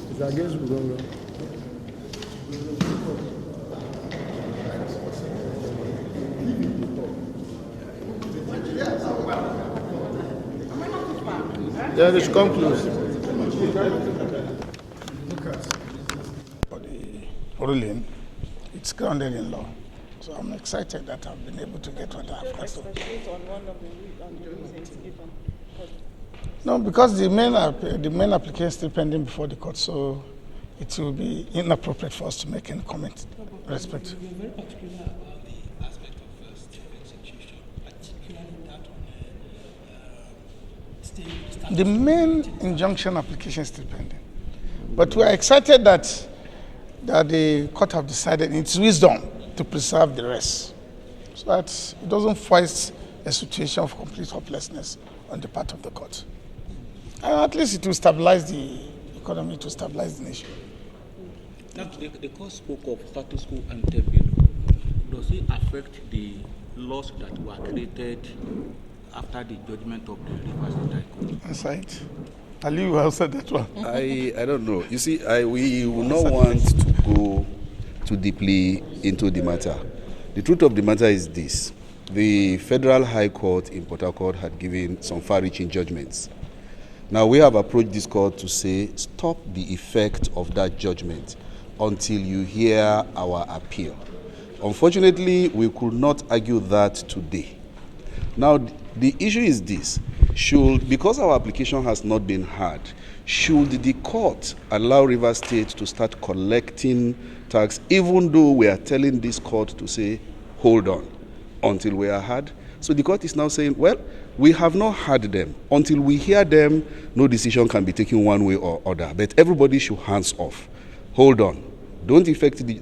It's against Bugongo. Yeah, they should come close. Look at for the ruling, it's grounded in law. So I'm excited that I've been able to get what I've got. No, because the main application is still pending before the court, so it will be inappropriate for us to make any comment. Respect. We're very particular about the aspect of state execution, particularly that on the main injunction application is still pending. But we are excited that the court have decided in its wisdom to preserve the rest, so that it doesn't force a situation of complete hopelessness on the part of the court. And at least it will stabilize the economy, to stabilize the nation. Now, the court spoke of status quo ante Bellum. Does it affect the laws that were created after the judgment of the Rivers State High Court? That's right. Ali will answer that one. I don't know. You see, we will not want to go too deeply into the matter. The truth of the matter is this. The Federal High Court in Port Harcourt had given some far-reaching judgments. Now, we have approached this court to say, stop the effect of that judgment until you hear our appeal. Unfortunately, we could not argue that today. Now, the issue is this. Because our application has not been heard, should the court allow Rivers State to start collecting tax, even though we are telling this court to say, hold on, until we are heard? So the court is now saying, well, we have not heard them. Until we hear them, no decision can be taken one way or other. But everybody should hands off. Hold on. Don't affect the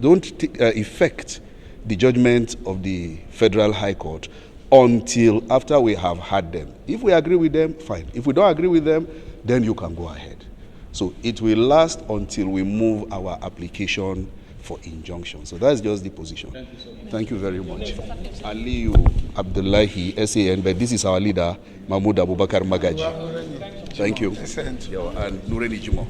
judgment of the Federal High Court until after we have heard them. If we agree with them, fine. If we don't agree with them, then you can go ahead. So it will last until we move our application for injunction. So that's just the position. Thank you so much. Thank you very much. Aliyu Abdullahi, SAN, but this is our leader, Mahmoud Abubakar Magaji. Thank you. And Nureni Jimo.